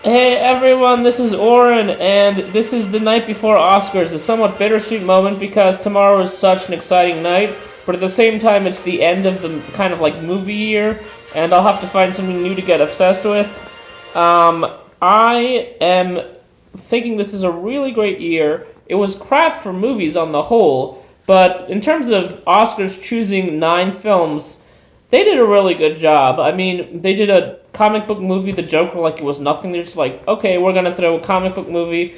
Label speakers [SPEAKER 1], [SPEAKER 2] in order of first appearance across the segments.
[SPEAKER 1] Hey everyone, this is Oren, and this is the night before Oscars, a somewhat bittersweet moment because tomorrow is such an exciting night, but at the same time it's the end of the kind of like movie year, and I'll have to find something new to get obsessed with. I am thinking this is a really great year. It was crap for movies on the whole, but in terms of Oscars choosing 9 films, they did a really good job. I mean, they did a comic book movie, The Joker, like it was nothing. They're just like, okay, we're gonna throw a comic book movie.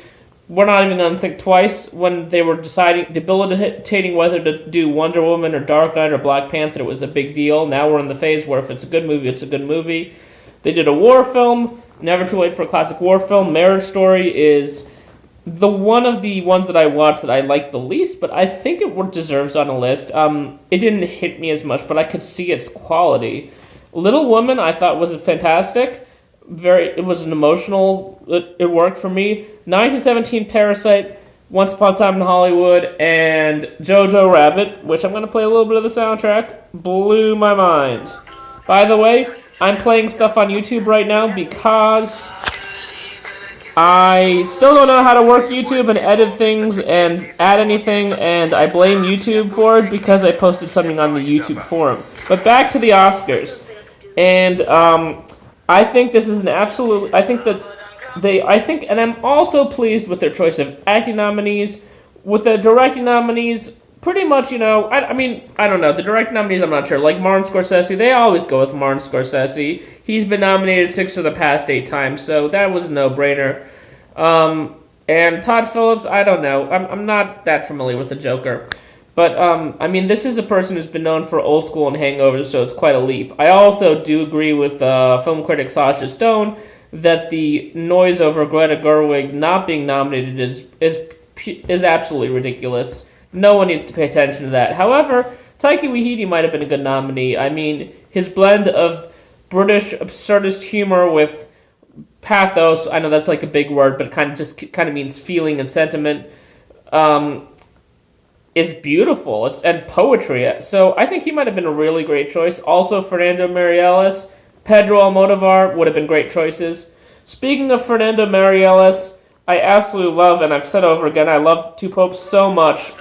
[SPEAKER 1] We're not even gonna think twice when they were debilitating whether to do Wonder Woman or Dark Knight or Black Panther. It was a big deal. Now we're in the phase where if it's a good movie, it's a good movie. They did a war film. Never too late for a classic war film. Marriage Story is the one of the ones that I watched that I liked the least, but I think it deserves on a list. It didn't hit me as much, but I could see its quality. Little Woman I thought was fantastic. It was an emotional. It worked for me. 1917 Parasite, Once Upon a Time in Hollywood, and Jojo Rabbit, which I'm gonna play a little bit of the soundtrack, blew my mind. By the way, I'm playing stuff on YouTube right now because I still don't know how to work YouTube and edit things and add anything, and I blame YouTube for it because I posted something on the YouTube forum. But back to the Oscars. And I think this is an absolute. And I'm also pleased with their choice of acting nominees. With the directing nominees, pretty much, I mean, I don't know. The direct nominees, I'm not sure. Like Martin Scorsese, they always go with Martin Scorsese. He's been nominated 6 of the past 8 times, so that was a no-brainer. And Todd Phillips, I don't know. I'm not that familiar with the Joker. But, I mean, this is a person who's been known for Old School and Hangovers, so it's quite a leap. I also do agree with film critic Sasha Stone that the noise over Greta Gerwig not being nominated is absolutely ridiculous. No one needs to pay attention to that. However, Taika Waititi might have been a good nominee. I mean, his blend of British absurdist humor with pathos, I know that's like a big word, but it kind of means feeling and sentiment, is beautiful. And poetry. So I think he might have been a really great choice. Also, Fernando Meirelles, Pedro Almodovar would have been great choices. Speaking of Fernando Meirelles, I absolutely love, and I've said over again, I love Two Popes so much.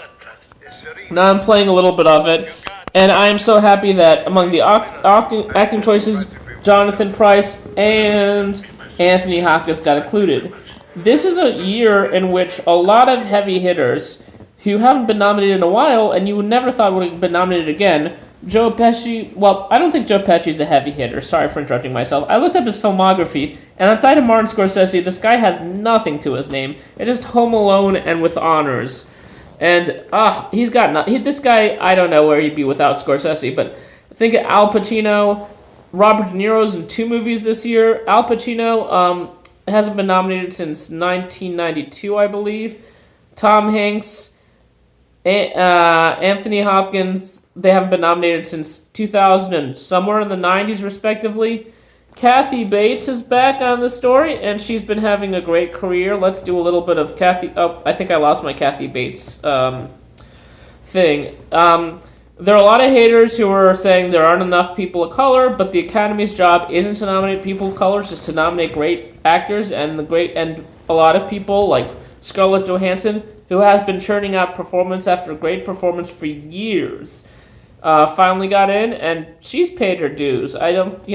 [SPEAKER 1] Now I'm playing a little bit of it, and I am so happy that among the acting choices, Jonathan Pryce and Anthony Hopkins got included. This is a year in which a lot of heavy hitters who haven't been nominated in a while, and you would never thought would have been nominated again. Joe Pesci, well, I don't think Joe Pesci's a heavy hitter. Sorry for interrupting myself. I looked up his filmography, and outside of Martin Scorsese, this guy has nothing to his name. It's just Home Alone and With Honors. And, this guy, I don't know where he'd be without Scorsese, but think of Al Pacino. Robert De Niro's in 2 movies this year. Al Pacino hasn't been nominated since 1992, I believe. Tom Hanks, Anthony Hopkins, they haven't been nominated since 2000 and somewhere in the 90s, respectively. Kathy Bates is back on the story, and she's been having a great career. Let's do a little bit of Kathy. Oh, I think I lost my Kathy Bates thing. There are a lot of haters who are saying there aren't enough people of color, but the Academy's job isn't to nominate people of color, it's just to nominate great actors, and a lot of people like Scarlett Johansson, who has been churning out performance after great performance for years, finally got in, and she's paid her dues. I don't,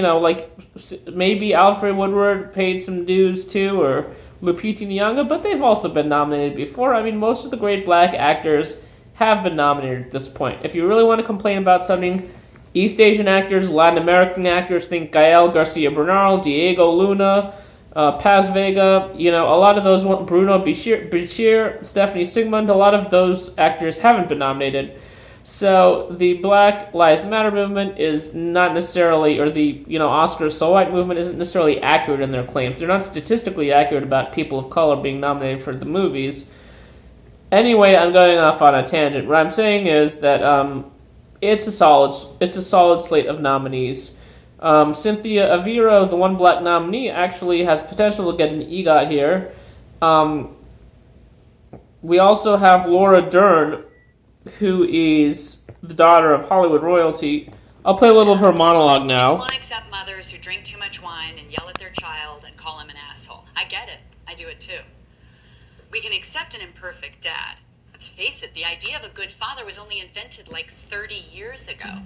[SPEAKER 1] maybe Alfred Woodward paid some dues too, or Lupita Nyong'o, but they've also been nominated before. I mean, most of the great black actors have been nominated at this point. If you really want to complain about something, East Asian actors, Latin American actors, think Gael Garcia Bernal, Diego Luna, Paz Vega, a lot of those, Bruno Bichir, Stephanie Sigmund, a lot of those actors haven't been nominated. So the Black Lives Matter movement is not necessarily, or the, Oscar So White movement isn't necessarily accurate in their claims. They're not statistically accurate about people of color being nominated for the movies. Anyway, I'm going off on a tangent. What I'm saying is that it's a solid slate of nominees. Cynthia Aviro, the one black nominee, actually has potential to get an EGOT here. We also have Laura Dern, who is the daughter of Hollywood royalty, I'll play a little of her monologue now.
[SPEAKER 2] We won't accept mothers who drink too much wine and yell at their child and call him an asshole. I get it. I do it too. We can accept an imperfect dad. Let's face it, the idea of a good father was only invented like 30 years ago.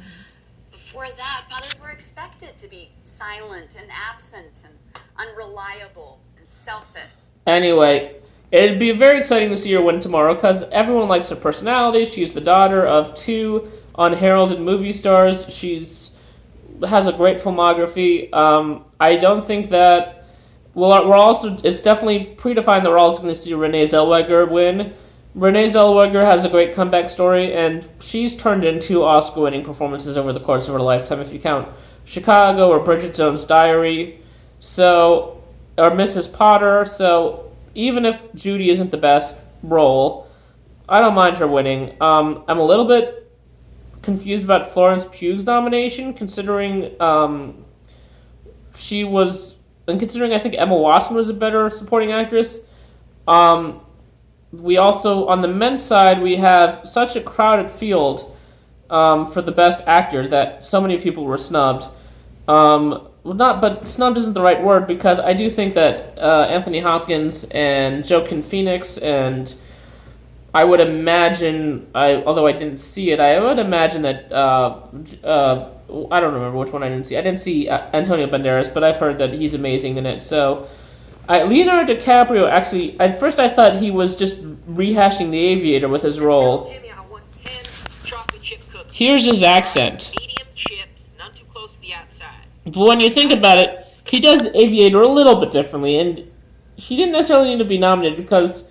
[SPEAKER 2] Before that, fathers were expected to be silent and absent and unreliable and selfish.
[SPEAKER 1] Anyway, it'd be very exciting to see her win tomorrow because everyone likes her personality. She's the daughter of 2 unheralded movie stars. Has a great filmography. I don't think that... Well, it's definitely predefined that we're also going to see Renee Zellweger win. Renee Zellweger has a great comeback story, and she's turned in 2 Oscar-winning performances over the course of her lifetime, if you count Chicago or Bridget Jones' Diary, or Mrs. Potter. So even if Judy isn't the best role, I don't mind her winning. I'm a little bit confused about Florence Pugh's nomination, considering she was, and considering I think Emma Watson was a better supporting actress. We also, on the men's side, we have such a crowded field for the best actor that so many people were snubbed. But snubbed isn't the right word, because I do think that Anthony Hopkins and Joaquin Phoenix, and I would imagine, although I didn't see it, I would imagine that, I don't remember which one I didn't see. I didn't see Antonio Banderas, but I've heard that he's amazing in it. So, Leonardo DiCaprio, actually, at first I thought he was just rehashing The Aviator with his role. Here's his accent.
[SPEAKER 3] Medium chips, not too close to the outside.
[SPEAKER 1] But when you think about it, he does Aviator a little bit differently, and he didn't necessarily need to be nominated because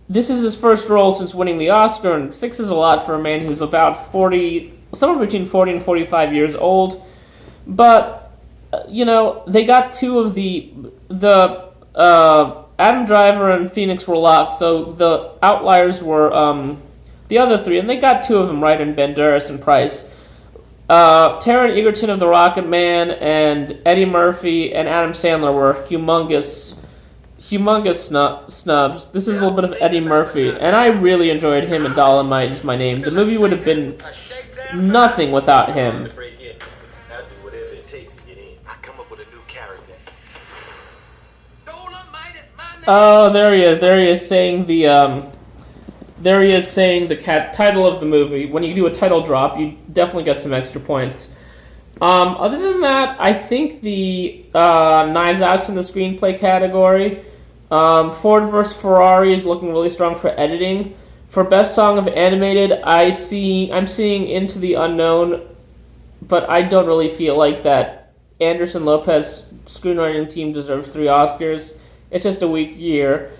[SPEAKER 1] this is his first role since winning the Oscar, and 6 is a lot for a man who's about 40, somewhere between 40 and 45 years old. But, they got 2 of the Adam Driver and Phoenix were locked, so the outliers were the other 3, and they got 2 of them right in Banderas and Price. Taron Egerton of The Rocket Man and Eddie Murphy and Adam Sandler were humongous snubs. This is a little bit of Eddie Murphy, and I really enjoyed him in Dolomite Is My Name. The movie would have been nothing without him. Oh, there he is. There he is saying the title of the movie. When you do a title drop, you definitely get some extra points. Other than that, I think the Knives Out's in the screenplay category. Ford vs. Ferrari is looking really strong for editing. For Best Song of Animated, I'm seeing Into the Unknown, but I don't really feel like that Anderson Lopez screenwriting team deserves 3 Oscars. It's just a weak year.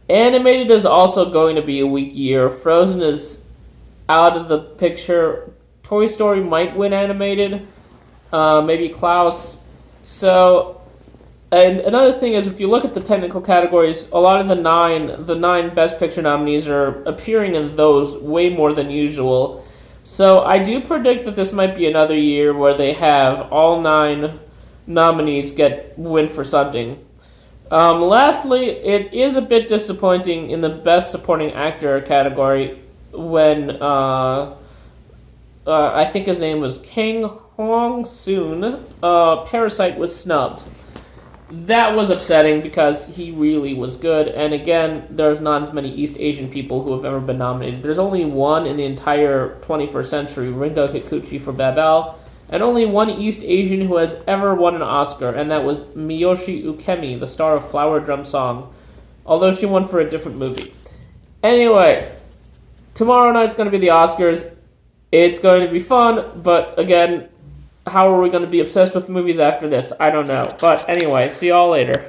[SPEAKER 1] Animated is also going to be a weak year. Frozen is out of the picture. Toy Story might win animated. Maybe Klaus. So, and another thing is, if you look at the technical categories, a lot of the nine Best Picture nominees are appearing in those way more than usual. So I do predict that this might be another year where they have all 9 nominees win for something. Lastly, it is a bit disappointing in the Best Supporting Actor category when I think his name was Kang Hong-soon. Parasite was snubbed. That was upsetting because he really was good, and again, there's not as many East Asian people who have ever been nominated. There's only one in the entire 21st century, Ringo Kikuchi for Babel, and only one East Asian who has ever won an Oscar, and that was Miyoshi Ukemi, the star of Flower Drum Song, although she won for a different movie. Anyway, tomorrow night's going to be the Oscars. It's going to be fun, but again, how are we going to be obsessed with movies after this? I don't know. But anyway, see y'all later.